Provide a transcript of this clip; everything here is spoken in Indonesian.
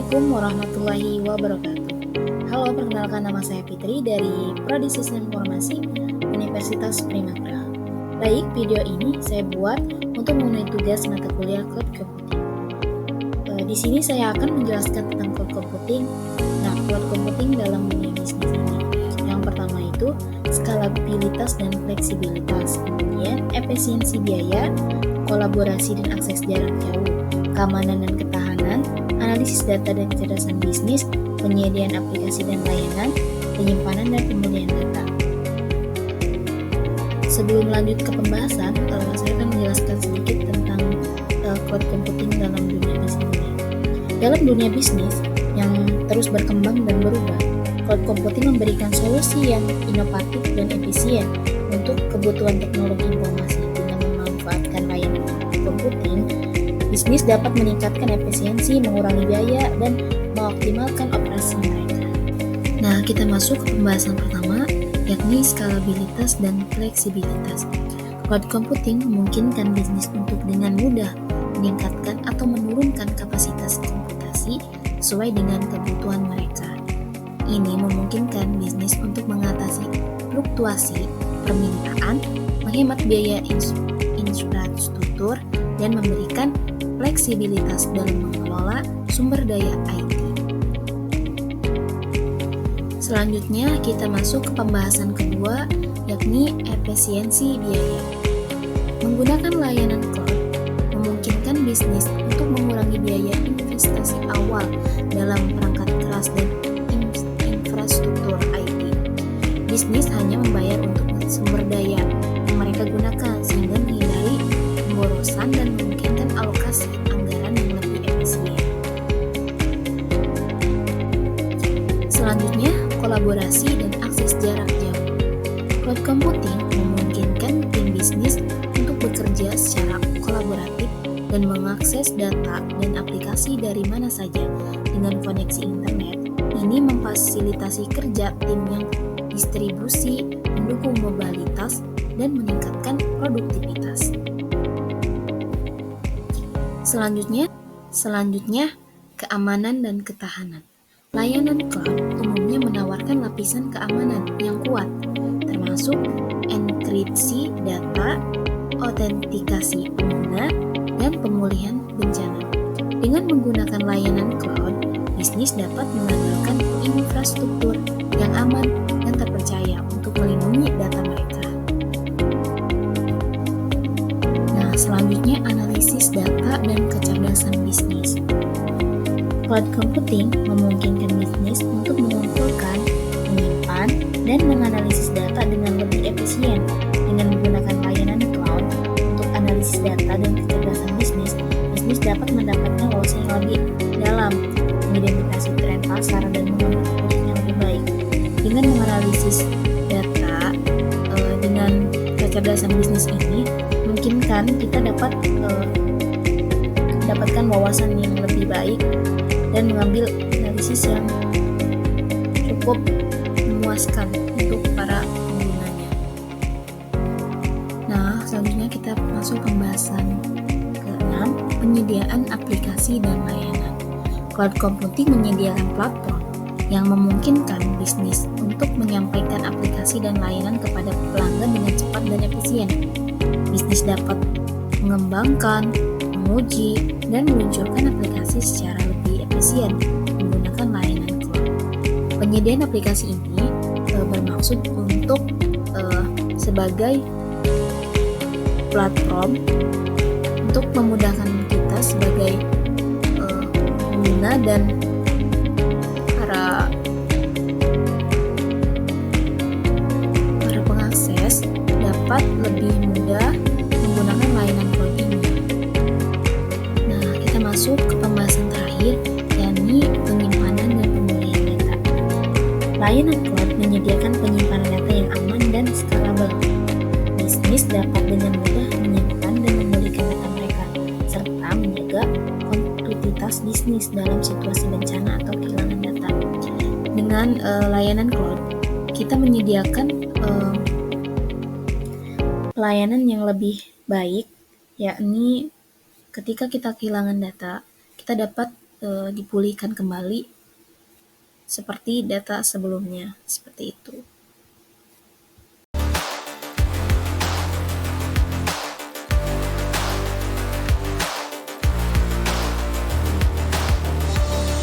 Assalamualaikum warahmatullahi wabarakatuh. Halo, perkenalkan nama saya Fitri dari Prodi Sistem Informasi Universitas Primagra. Baik, video ini saya buat untuk memenuhi tugas mata kuliah Cloud Computing. Di sini saya akan menjelaskan tentang Cloud Computing. Nah, Cloud Computing dalam dunia bisnis ini. Yang pertama itu skalabilitas dan fleksibilitas, kemudian efisiensi biaya, kolaborasi dan akses jarak jauh, keamanan dan ketahanan, analisis data dan kecerdasan bisnis, penyediaan aplikasi dan layanan, penyimpanan dan pemulihan data. Sebelum lanjut ke pembahasan, saya akan menjelaskan sedikit tentang cloud computing dalam dunia bisnis ini. Dalam dunia bisnis yang terus berkembang dan berubah, cloud computing memberikan solusi yang inovatif dan efisien untuk kebutuhan teknologi informasi. Dengan memanfaatkan layanan computing, bisnis dapat meningkatkan efisiensi, mengurangi biaya, dan mengoptimalkan operasi mereka. Nah, kita masuk ke pembahasan pertama, yakni skalabilitas dan fleksibilitas. Cloud computing memungkinkan bisnis untuk dengan mudah meningkatkan atau menurunkan kapasitas komputasi sesuai dengan kebutuhan mereka. Ini memungkinkan bisnis untuk mengatasi fluktuasi permintaan, menghemat biaya infrastruktur, dan memberikan fleksibilitas dalam mengelola sumber daya IT. Selanjutnya kita masuk ke pembahasan kedua, yakni efisiensi biaya. Menggunakan layanan cloud memungkinkan bisnis untuk mengurangi biaya investasi awal dalam perangkat keras dan infrastruktur IT. Bisnis hanya membayar untuk sumber daya yang mereka gunakan sehingga menghindari pemborosan dan memungkinkan alokasi anggaran yang lebih efisien. Selanjutnya, kolaborasi dan akses jarak jauh. Cloud computing memungkinkan tim bisnis untuk bekerja secara kolaboratif dan mengakses data dan aplikasi dari mana saja dengan koneksi internet. Ini memfasilitasi kerja tim yang distribusi, mendukung mobilitas, dan meningkatkan produktivitas. Selanjutnya, keamanan dan ketahanan. Layanan cloud umumnya menawarkan lapisan keamanan yang kuat, termasuk enkripsi data, autentikasi pengguna, dan pemulihan bencana. Dengan menggunakan layanan cloud, bisnis dapat mengandalkan infrastruktur yang aman dan terpercaya untuk melindungi data mereka. Nah, selanjutnya analisis data dan kecerdasan bisnis. Cloud computing memungkinkan bisnis untuk mengumpulkan, menyimpan, dan menganalisis data dengan lebih efisien. Dengan menggunakan layanan cloud untuk analisis data dan kecerdasan bisnis, bisnis dapat mendapatkan wawasan yang lebih dalam, mengidentifikasi tren pasar, dan mengambil keputusan yang lebih baik. Dengan menganalisis data dengan kecerdasan bisnis ini, memungkinkan kita dapat mendapatkan wawasan yang lebih baik dan mengambil analisis yang cukup memuaskan untuk para penggunanya. Nah, selanjutnya kita masuk pembahasan ke-6, penyediaan aplikasi dan layanan. Cloud computing menyediakan platform yang memungkinkan bisnis untuk menyampaikan aplikasi dan layanan kepada pelanggan dengan cepat dan efisien. Bisnis dapat mengembangkan, menguji, dan meluncurkan aplikasi secara lebih efisien menggunakan layanan cloud. Penyediaan aplikasi ini bermaksud untuk sebagai platform untuk memudahkan kita sebagai pengguna dan para pengakses dapat lebih mudah menggunakan layanan cloud ini. Nah, kita masuk ke pembahasan terakhir, yakni penyimpanan dan pemulihan data. Layanan cloud menyediakan penyimpanan data yang aman dan skalabel. Bisnis dapat dengan mudah menyimpan dan memulihkan data mereka, serta menjaga kontinuitas bisnis dalam situasi bencana atau kehilangan data. Dengan layanan cloud, kita menyediakan pelayanan yang lebih baik, yakni ketika kita kehilangan data, kita dapat dipulihkan kembali seperti data sebelumnya, seperti itu.